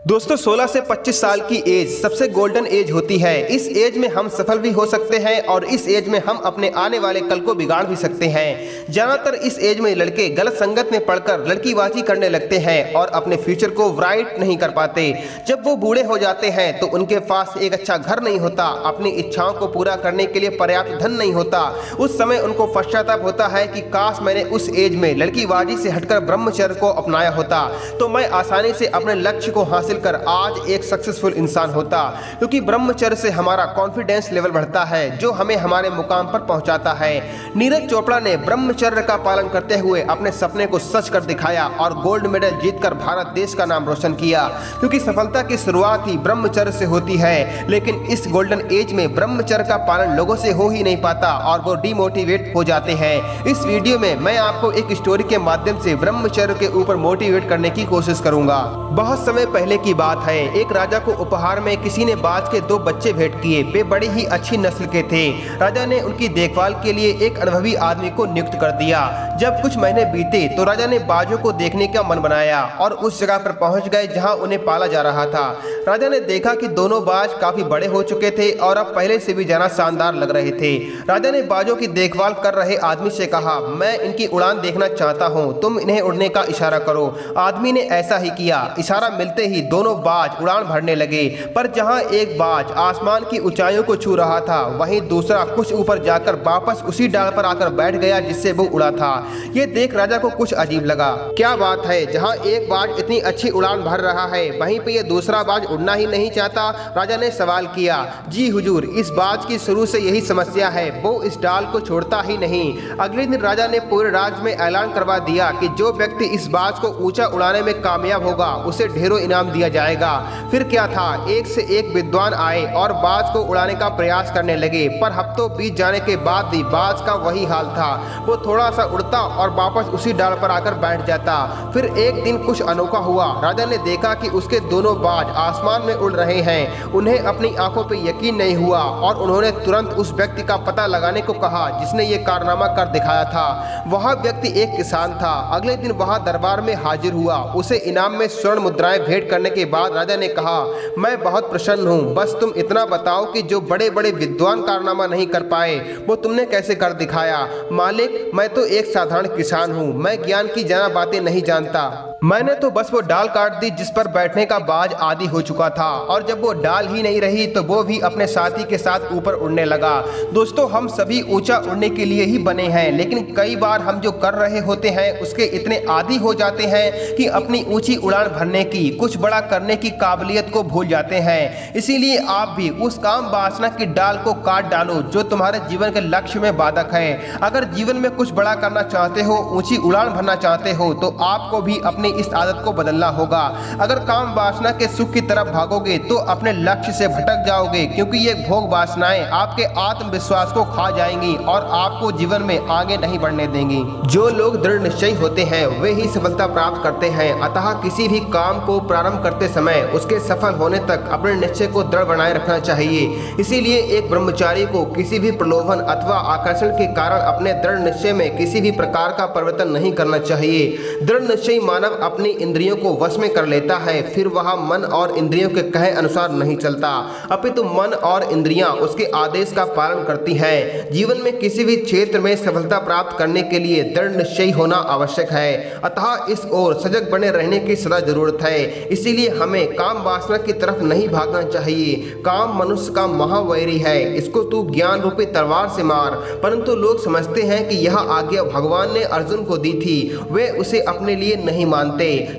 दोस्तों 16 से 25 साल की एज सबसे गोल्डन एज होती है। इस एज में हम सफल भी हो सकते हैं और इस एज में हम अपने आने वाले कल को बिगाड़ भी सकते हैं। ज्यादातर इस एज में लड़के गलत संगत में पड़कर लड़कीबाजी करने लगते हैं और अपने फ्यूचर को ब्राइट नहीं कर पाते। जब वो बूढ़े हो जाते हैं तो उनके पास एक अच्छा घर नहीं होता, अपनी इच्छाओं को पूरा करने के लिए पर्याप्त धन नहीं होता। उस समय उनको पश्चाताप होता है कि काश मैंने उस एज में लड़कीबाजी से हटकर ब्रह्मचर्य को अपनाया होता तो मैं आसानी से अपने लक्ष्य को हासिल कर आज एक सक्सेसफुल इंसान होता। क्योंकि ब्रह्मचर्य से हमारा कॉन्फिडेंस लेवल बढ़ता है जो हमें हमारे मुकाम पर पहुंचाता है। नीरज चोपड़ा ने ब्रह्मचर्य का पालन करते हुए अपने सपने को सच कर दिखाया और गोल्ड मेडल जीतकर भारत देश का नाम रोशन किया। क्योंकि सफलता की शुरुआत ही ब्रह्मचर्य से होती है, लेकिन इस गोल्डन एज में ब्रह्मचर्य का पालन लोगों से हो ही नहीं पाता और वो डिमोटिवेट हो जाते हैं। इस वीडियो में मैं आपको एक स्टोरी के माध्यम से ब्रह्मचर्य के ऊपर मोटिवेट करने की कोशिश करूंगा। बहुत समय पहले की बात है, एक राजा को उपहार में किसी ने बाज के 2 बच्चे भेंट किए। वे बड़ी ही अच्छी नस्ल के थे। राजा ने उनकी देखभाल के लिए एक अनुभवी आदमी को नियुक्त कर दिया। जब कुछ महीने बीते तो राजा ने बाजों को देखने का मन बनाया और उस जगह पर पहुंच गए जहां उन्हें पाला जा रहा था। राजा ने देखा कि दोनों बाज काफी बड़े हो चुके थे और अब पहले से भी ज्यादा शानदार लग रहे थे। राजा ने बाजों की देखभाल कर रहे आदमी से कहा, मैं इनकी उड़ान देखना चाहता हूँ, तुम इन्हें उड़ने का इशारा करो। आदमी ने ऐसा ही किया। इशारा मिलते ही दोनों बाज उड़ान भरने लगे, पर जहां एक बाज आसमान की ऊंचाइयों को छू रहा था वहीं दूसरा कुछ ऊपर जाकर वापस उसी डाल पर आकर बैठ गया जिससे वो उड़ा था। ये देख राजा को कुछ अजीब लगा। क्या बात है, जहां एक बाज इतनी अच्छी उड़ान भर रहा है वहीं पे ये दूसरा बाज उड़ना ही नहीं चाहता। राजा ने सवाल किया, जी हुजूर, इस बाज की शुरू से यही समस्या है, वो इस डाल को छोड़ता ही नहीं। अगले दिन राजा ने पूरे राज्य में ऐलान करवा दिया कि जो व्यक्ति इस बाज को ऊंचा उड़ाने में कामयाब होगा उसे ढेरों इनाम दिया जाएगा। फिर क्या था, एक से एक विद्वान आए और बाज को उड़ाने का प्रयास करने लगे, पर हफ्तों बीत जाने के बाद भी बाज का वही हाल था। वो थोड़ा सा उड़ता और वापस उसी डाल पर आकर बैठ जाता। फिर एक दिन कुछ अनोखा हुआ। राजा ने देखा कि उसके दोनों बाज आसमान में उड़ रहे हैं। उन्हें अपनी आंखों पर यकीन नहीं हुआ और उन्होंने तुरंत उस व्यक्ति का पता लगाने को कहा जिसने ये कारनामा कर दिखाया था। वह व्यक्ति एक किसान था। अगले दिन वह दरबार में हाजिर हुआ। उसे इनाम में स्वर्ण मुद्राएं भेंट करने के बाद राजा ने कहा, मैं बहुत प्रसन्न हूँ, बस तुम इतना बताओ कि जो बड़े बड़े विद्वान कारनामा नहीं कर पाए वो तुमने कैसे कर दिखाया। मालिक, मैं तो एक साधारण किसान हूँ, मैं ज्ञान की ज्यादा बातें नहीं जानता। मैंने तो बस वो डाल काट दी जिस पर बैठने का बाज आदी हो चुका था और जब वो डाल ही नहीं रही तो वो भी अपने साथी के साथ ऊपर उड़ने लगा। दोस्तों, हम सभी ऊंचा उड़ने के लिए ही बने हैं, लेकिन कई बार हम जो कर रहे होते हैं उसके इतने आदी हो जाते हैं कि अपनी ऊंची उड़ान भरने की, कुछ बड़ा करने की काबिलियत को भूल जाते हैं। इसीलिए आप भी उस काम वासना की डाल को काट डालो जो तुम्हारे जीवन के लक्ष्य में बाधक है। अगर जीवन में कुछ बड़ा करना चाहते हो, ऊंची उड़ान भरना चाहते हो तो आपको भी अपनी इस आदत को बदलना होगा। अगर काम वासना के सुख की तरफ भागोगे तो अपने लक्ष्य से भटक जाओगे, क्योंकि ये भोग वासनाएं आपके आत्मविश्वास को खा जाएंगी और आपको जीवन में आगे नहीं बढ़ने देंगी। जो लोग दृढ़ निश्चयी होते हैं वे ही सफलता प्राप्त करते हैं। अतः किसी भी काम को प्रारंभ करते समय उसके सफल होने तक अपने निश्चय को दृढ़ बनाए रखना चाहिए। इसीलिए एक ब्रह्मचारी को किसी भी प्रलोभन अथवा आकर्षण के कारण अपने दृढ़ निश्चय में किसी भी प्रकार का परिवर्तन नहीं करना चाहिए। दृढ़ निश्चयी मानव अपनी इंद्रियों को वश में कर लेता है, फिर वह मन और इंद्रियों के कहे अनुसार नहीं चलता, अपितु मन और इंद्रियां उसके आदेश का पालन करती हैं। जीवन में किसी भी क्षेत्र में सफलता प्राप्त करने के लिए दृढ़ निश्चयी होना आवश्यक है। अतः इस ओर सजग बने रहने की सदा जरूरत है। इसीलिए हमें काम वासना की तरफ नहीं भागना चाहिए। काम मनुष्य का महावैरी है, इसको तू ज्ञान रूपी तलवार से मार। परंतु लोग समझते हैं कि यह आज्ञा भगवान ने अर्जुन को दी थी, वे उसे अपने लिए नहीं मानते।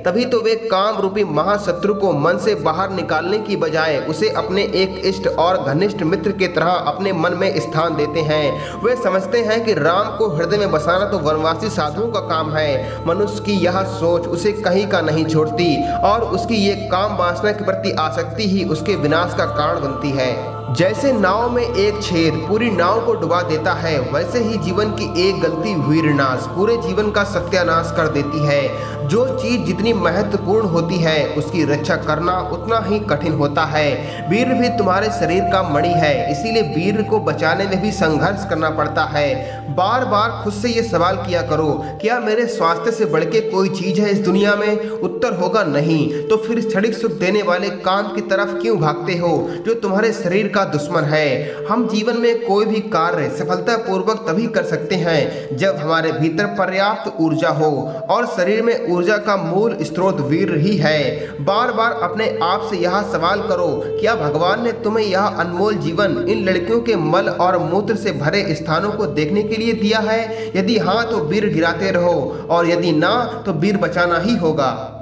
तभी तो वे काम रूपी महाशत्रु को मन से बाहर निकालने की बजाय उसे अपने एक इष्ट और घनिष्ठ मित्र की तरह अपने मन में स्थान देते हैं। वे समझते हैं कि राम को हृदय में बसाना तो वनवासी साधुओं का काम है। मनुष्य की यह सोच उसे कहीं का नहीं छोड़ती और उसकी ये काम वासना के प्रति आसक्ति ही उसके विनाश का कारण बनती है। जैसे नाव में एक छेद पूरी नाव को डुबा देता है, वैसे ही जीवन की एक गलती वीरनाश पूरे जीवन का सत्यानाश कर देती है। जो चीज जितनी महत्वपूर्ण होती है उसकी रक्षा करना उतना ही कठिन होता है। वीर भी तुम्हारे शरीर का मणि है, इसीलिए वीर को बचाने में भी संघर्ष करना पड़ता है। बार बार खुद से ये सवाल किया करो, क्या मेरे स्वास्थ्य से बढ़ के कोई चीज है इस दुनिया में? उत्तर होगा नहीं। तो फिर क्षणिक सुख देने वाले काम की तरफ क्यों भागते हो जो तुम्हारे शरीर का दुश्मन है? हम जीवन में कोई भी कार्य सफलतापूर्वक तभी कर सकते हैं जब हमारे भीतर पर्याप्त ऊर्जा हो, और शरीर में ऊर्जा का मूल स्रोत वीर ही है। बार बार अपने आप से यह सवाल करो, क्या भगवान ने तुम्हें यह अनमोल जीवन इन लड़कियों के मल और मूत्र से भरे स्थानों को देखने के लिए दिया है? यदि हाँ तो वीर गिराते रहो, और यदि ना तो वीर बचाना ही होगा।